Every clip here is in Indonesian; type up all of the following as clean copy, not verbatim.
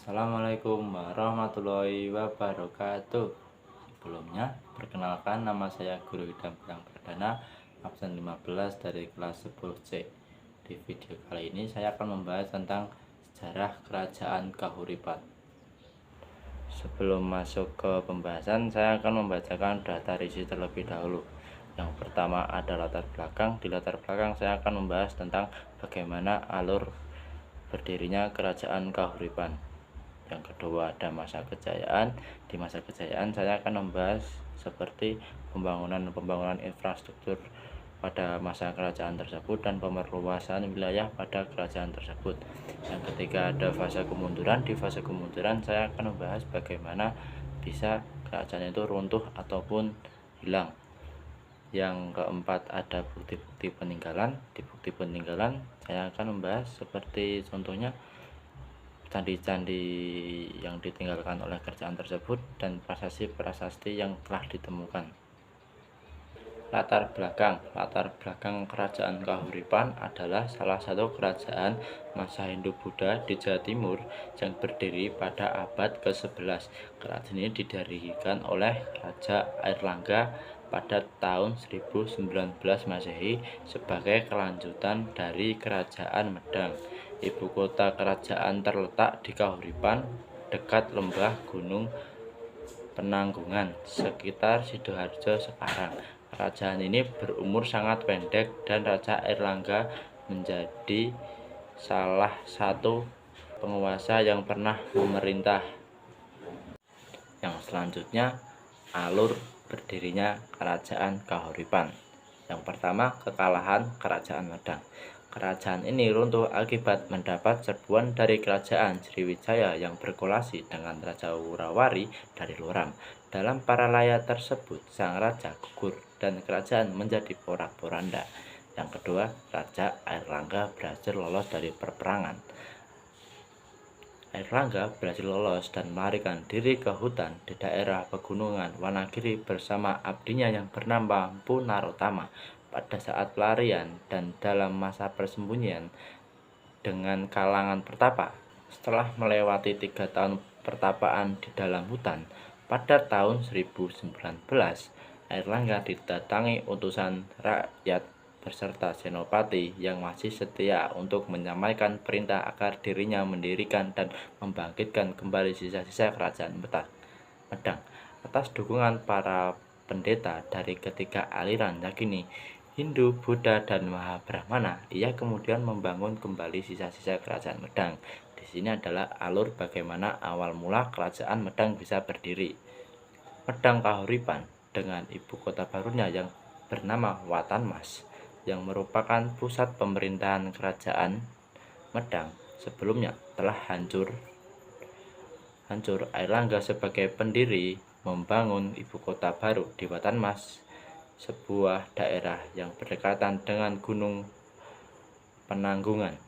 Assalamualaikum warahmatullahi wabarakatuh. Sebelumnya, perkenalkan nama saya Guru Idam Bintang Perdana, absen 15 dari kelas 10C. Di video kali ini saya akan membahas tentang sejarah Kerajaan Kahuripan. Sebelum masuk ke pembahasan, saya akan membacakan data risi terlebih dahulu. Yang pertama ada latar belakang. Di latar belakang saya akan membahas tentang bagaimana alur berdirinya Kerajaan Kahuripan. Yang kedua ada masa kejayaan. Di masa kejayaan saya akan membahas seperti pembangunan infrastruktur pada masa kerajaan tersebut dan pemerluasan wilayah pada kerajaan tersebut. Yang ketiga ada fase kemunduran. Di fase kemunduran saya akan membahas bagaimana bisa kerajaan itu runtuh ataupun hilang. Yang keempat ada bukti-bukti peninggalan. Di bukti peninggalan saya akan membahas seperti contohnya candi-candi yang ditinggalkan oleh kerajaan tersebut dan prasasti-prasasti yang telah ditemukan. Latar belakang Kerajaan Kahuripan adalah salah satu kerajaan masa Hindu-Buddha di Jawa Timur yang berdiri pada abad ke-11. Kerajaan ini didirikan oleh Raja Airlangga pada tahun 1019 Masehi sebagai kelanjutan dari Kerajaan Medang. Ibu kota kerajaan terletak di Kahuripan, dekat lembah Gunung Penanggungan, sekitar Sidoarjo sekarang. Kerajaan ini berumur sangat pendek dan Raja Airlangga menjadi salah satu penguasa yang pernah memerintah. Yang selanjutnya, alur berdirinya Kerajaan Kahuripan. Yang pertama, kekalahan Kerajaan Medang. Kerajaan ini runtuh akibat mendapat serbuan dari Kerajaan Sriwijaya yang berkolaborasi dengan Raja Wurawari dari Loram. Dalam paralaya tersebut, sang raja gugur dan kerajaan menjadi porak-poranda. Yang kedua, Raja Airlangga berhasil lolos dari peperangan. Airlangga berhasil lolos dan melarikan diri ke hutan di daerah pegunungan Wanagiri bersama abdinya yang bernama Mpu Narotama. Pada saat pelarian dan dalam masa persembunyian dengan kalangan pertapa, setelah melewati 3 tahun pertapaan di dalam hutan, pada tahun 1019 Airlangga didatangi utusan rakyat beserta senopati yang masih setia untuk menyampaikan perintah agar dirinya mendirikan dan membangkitkan kembali sisa-sisa kerajaan Medang. Atas dukungan para pendeta dari ketiga aliran yakni Hindu, Buddha, dan Mahabrahmana, ia kemudian membangun kembali sisa-sisa kerajaan Medang. Di sini adalah alur bagaimana awal mula kerajaan Medang bisa berdiri. Medang Kahuripan dengan ibu kota barunya yang bernama Watanmas, yang merupakan pusat pemerintahan kerajaan Medang sebelumnya telah hancur. Airlangga sebagai pendiri membangun ibu kota baru di Watanmas, sebuah daerah yang berdekatan dengan Gunung Penanggungan.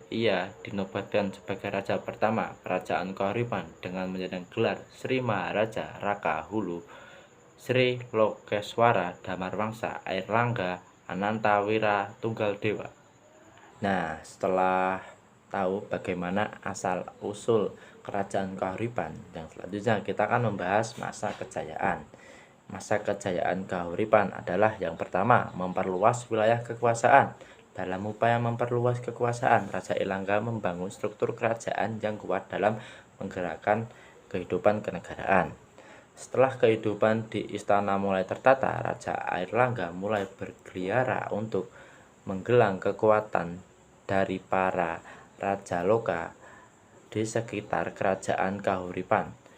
Ia dinobatkan sebagai raja pertama Kerajaan Kahuripan dengan menyandang gelar Sri Maharaja Raka Hulu Sri Lokeswara Damarwangsa Airlangga Ananta Wira Tunggal Dewa. Nah, setelah tahu bagaimana asal usul Kerajaan Kahuripan, yang selanjutnya kita akan membahas masa kejayaan. Masa kejayaan Kahuripan adalah yang pertama, memperluas wilayah kekuasaan. Dalam upaya memperluas kekuasaan, Raja Airlangga membangun struktur kerajaan yang kuat dalam menggerakkan kehidupan kenegaraan. Setelah kehidupan di istana mulai tertata, Raja Airlangga mulai berkeliara untuk menggelang kekuatan dari para raja loka di sekitar Kerajaan Kahuripan.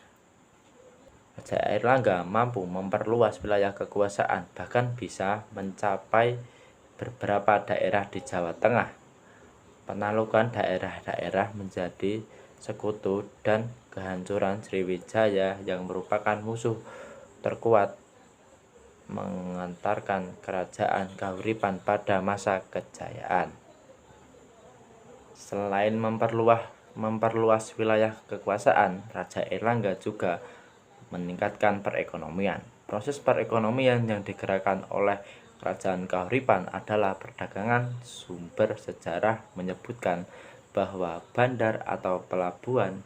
Raja Airlangga mampu memperluas wilayah kekuasaan, bahkan bisa mencapai beberapa daerah di Jawa Tengah. Penaklukan daerah-daerah menjadi sekutu dan kehancuran Sriwijaya yang merupakan musuh terkuat mengantarkan Kerajaan Kahuripan pada masa kejayaan. Selain memperluas wilayah kekuasaan, Raja Airlangga juga meningkatkan perekonomian. Proses perekonomian yang digerakkan oleh Kerajaan Kahuripan adalah perdagangan. Sumber sejarah menyebutkan bahwa bandar atau pelabuhan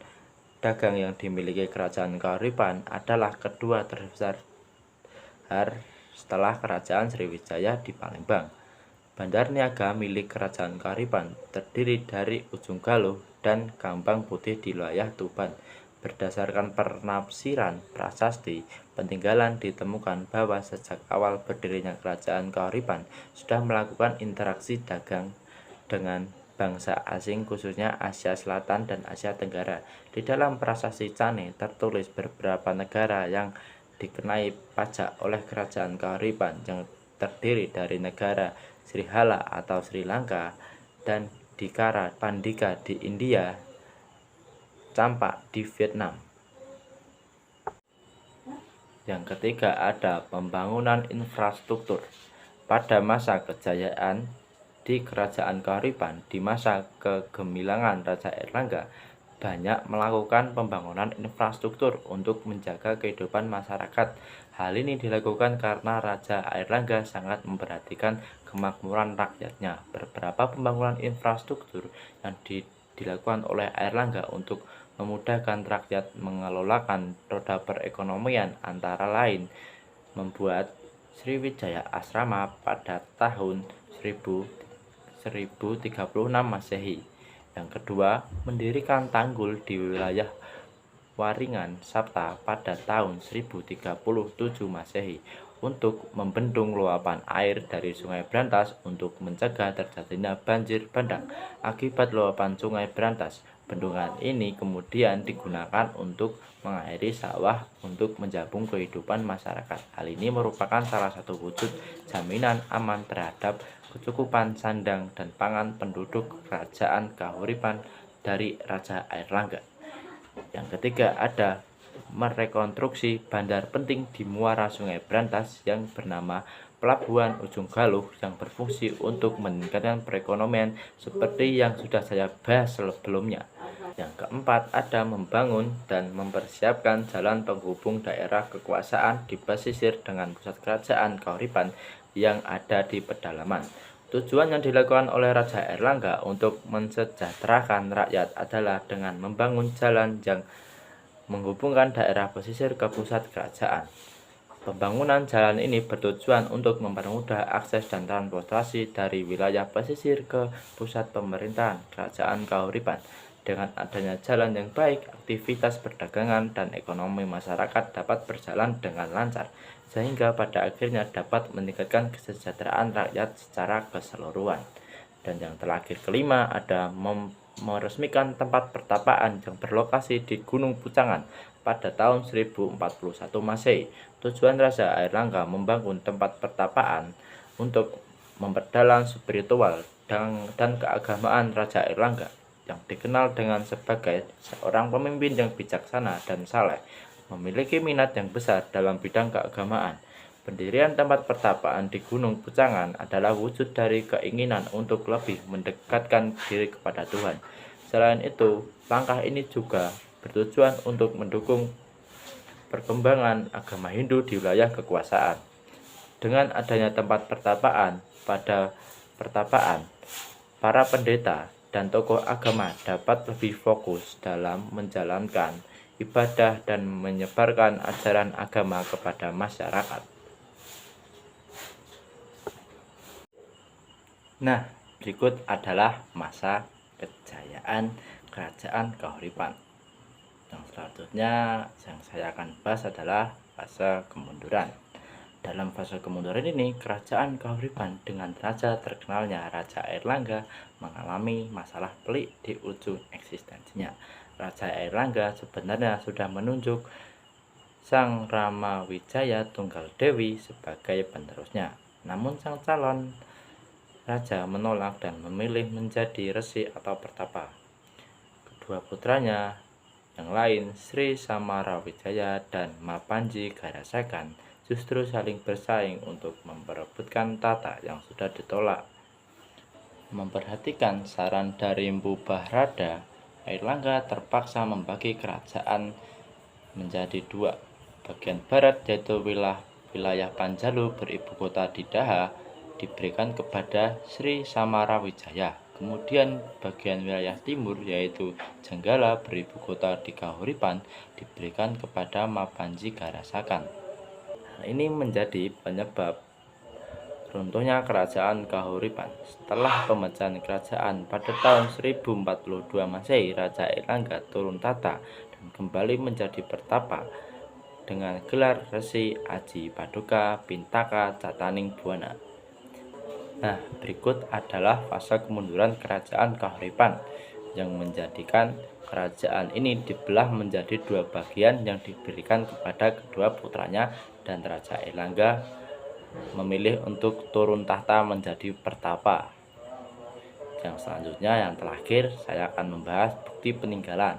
dagang yang dimiliki Kerajaan Kahuripan adalah kedua terbesar setelah Kerajaan Sriwijaya di Palembang. Bandar niaga milik Kerajaan Kahuripan terdiri dari Ujung Galuh dan Gampang Putih di wilayah Tuban. Berdasarkan penafsiran prasasti, peninggalan ditemukan bahwa sejak awal berdirinya Kerajaan Kahuripan sudah melakukan interaksi dagang dengan bangsa asing khususnya Asia Selatan dan Asia Tenggara. Di dalam prasasti Cane tertulis beberapa negara yang dikenai pajak oleh Kerajaan Kahuripan yang terdiri dari negara Srihala atau Sri Lanka dan Dikara Pandika di India, Campak di Vietnam. Yang ketiga ada pembangunan infrastruktur. Pada masa kejayaan di Kerajaan Kahuripan di masa kegemilangan Raja Airlangga banyak melakukan pembangunan infrastruktur untuk menjaga kehidupan masyarakat. Hal ini dilakukan karena Raja Airlangga sangat memperhatikan kemakmuran rakyatnya. Beberapa pembangunan infrastruktur yang dilakukan oleh Airlangga untuk memudahkan rakyat mengelolakan roda perekonomian antara lain membuat Sriwijaya Asrama pada tahun 1036 Masehi. Yang kedua, mendirikan tanggul di wilayah Waringan Sapta pada tahun 1037 Masehi untuk membendung luapan air dari Sungai Brantas untuk mencegah terjadinya banjir bandang akibat luapan Sungai Brantas. Bendungan ini kemudian digunakan untuk mengairi sawah untuk menjamin kehidupan masyarakat. Hal ini merupakan salah satu wujud jaminan aman terhadap kecukupan sandang dan pangan penduduk Kerajaan Kahuripan dari Raja Airlangga. Yang ketiga ada merekonstruksi bandar penting di muara Sungai Brantas yang bernama Pelabuhan Ujung Galuh yang berfungsi untuk meningkatkan perekonomian seperti yang sudah saya bahas sebelumnya. Yang keempat ada membangun dan mempersiapkan jalan penghubung daerah kekuasaan di pesisir dengan pusat Kerajaan Kahuripan yang ada di pedalaman. Tujuan yang dilakukan oleh Raja Airlangga untuk mensejahterakan rakyat adalah dengan membangun jalan yang menghubungkan daerah pesisir ke pusat kerajaan. Pembangunan jalan ini bertujuan untuk mempermudah akses dan transportasi dari wilayah pesisir ke pusat pemerintahan Kerajaan Kahuripan. Dengan adanya jalan yang baik, aktivitas perdagangan dan ekonomi masyarakat dapat berjalan dengan lancar, sehingga pada akhirnya dapat meningkatkan kesejahteraan rakyat secara keseluruhan. Dan yang terakhir kelima ada meresmikan tempat pertapaan yang berlokasi di Gunung Pucangan pada tahun 1041 Masehi. Tujuan Raja Airlangga membangun tempat pertapaan untuk memperdalam spiritual dan keagamaan Raja Airlangga yang dikenal dengan sebagai seorang pemimpin yang bijaksana dan saleh, memiliki minat yang besar dalam bidang keagamaan. Pendirian tempat pertapaan di Gunung Pucangan adalah wujud dari keinginan untuk lebih mendekatkan diri kepada Tuhan. Selain itu, langkah ini juga bertujuan untuk mendukung perkembangan agama Hindu di wilayah kekuasaan. Dengan adanya tempat pertapaan, para pendeta dan tokoh agama dapat lebih fokus dalam menjalankan ibadah dan menyebarkan ajaran agama kepada masyarakat. Nah, berikut adalah masa kejayaan Kerajaan Kahuripan. Yang selanjutnya yang saya akan bahas adalah fase kemunduran. Dalam fase kemunduran ini, Kerajaan Kahuripan dengan raja terkenalnya Raja Airlangga mengalami masalah pelik di ujung eksistensinya. Raja Airlangga sebenarnya sudah menunjuk Sang Ramawijaya Tunggal Dewi sebagai penerusnya. Namun sang calon raja menolak dan memilih menjadi resi atau pertapa. Kedua putranya yang lain, Sri Samarawijaya dan Mapanji Garasakan, justru saling bersaing untuk memperebutkan tata yang sudah ditolak. Memperhatikan saran dari Mpu Bahrada, Airlangga terpaksa membagi kerajaan menjadi dua. Bagian barat yaitu wilayah Panjalu beribu kota di Daha diberikan kepada Sri Samarawijaya Kemudian bagian wilayah timur yaitu Jenggala beribu kota di Kahuripan diberikan kepada Mapanji Garasakan. Hal ini menjadi penyebab runtuhnya kerajaan Kahuripan. Setelah pemecahan kerajaan pada tahun 1042 Masehi, Raja Airlangga turun tahta dan kembali menjadi pertapa dengan gelar Resi Aji Paduka Pintaka Cataning Buana. Nah, berikut adalah fase kemunduran kerajaan Kahuripan yang menjadikan kerajaan ini dibelah menjadi dua bagian yang diberikan kepada kedua putranya, dan Raja Airlangga memilih untuk turun tahta menjadi pertapa. Yang selanjutnya, yang terakhir, saya akan membahas bukti peninggalan.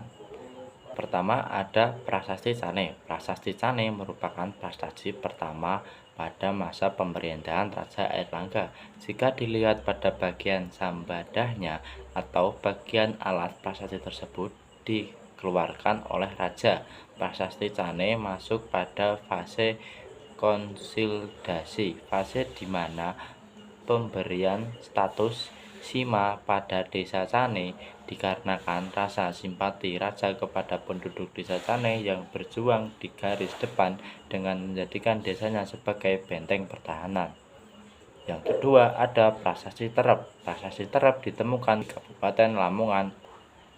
Pertama ada Prasasti Cane. Prasasti Cane merupakan prasasti pertama pada masa pemerintahan Raja Airlangga. Jika dilihat pada bagian sambadahnya atau bagian alat prasasti tersebut dikeluarkan oleh Raja. Prasasti Cane masuk pada fase konsolidasi, fase di mana pemberian status Sima pada desa Cane dikarenakan rasa simpati raja kepada penduduk desa Cane yang berjuang di garis depan dengan menjadikan desanya sebagai benteng pertahanan. Yang kedua ada Prasasti Terep. Prasasti Terep ditemukan di Kabupaten Lamongan.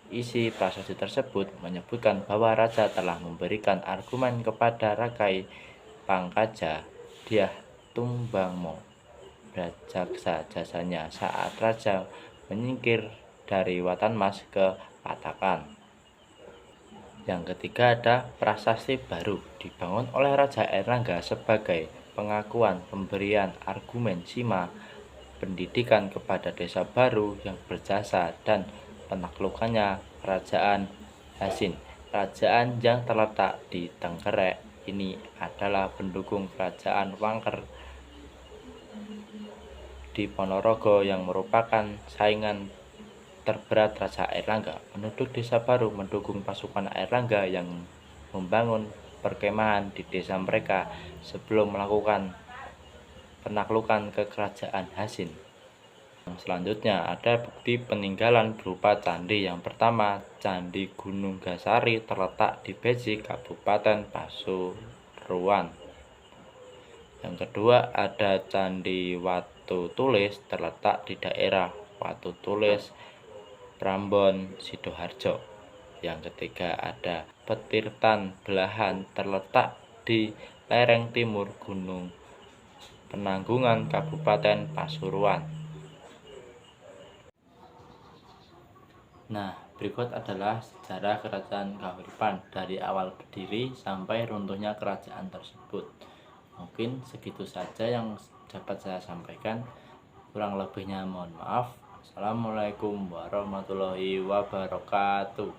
Isi prasasti tersebut menyebutkan bahwa raja telah memberikan argumen kepada Rakai Pangkaja Dyah Tumbangmo Brajaksa jasanya saat raja menyingkir dari Watanmas ke Patakan. Yang ketiga ada Prasasti Baru, dibangun oleh Raja Airlangga sebagai pengakuan pemberian argumen Sima pendidikan kepada desa baru yang berjasa dan penaklukannya Kerajaan Hasin. Kerajaan yang terletak di Tenggerek ini adalah pendukung Kerajaan Wangker di Ponorogo yang merupakan saingan terberat Raja Airlangga. Penduduk desa baru mendukung pasukan Airlangga yang membangun perkemahan di desa mereka sebelum melakukan penaklukan ke Kerajaan Hasin. Selanjutnya ada bukti peninggalan berupa candi. Yang pertama, Candi Gunung Gasari terletak di Beji, Kabupaten Pasuruan. Yang kedua ada Candi Watu Tulis terletak di daerah Watu Tulis, Prambon, Sidoarjo. Yang ketiga ada Petirtan Belahan terletak di lereng timur Gunung Penanggungan, Kabupaten Pasuruan. Nah, berikut adalah sejarah kerajaan Kahuripan dari awal berdiri sampai runtuhnya kerajaan tersebut. Mungkin segitu saja yang dapat saya sampaikan. Kurang lebihnya mohon maaf. Assalamualaikum warahmatullahi wabarakatuh.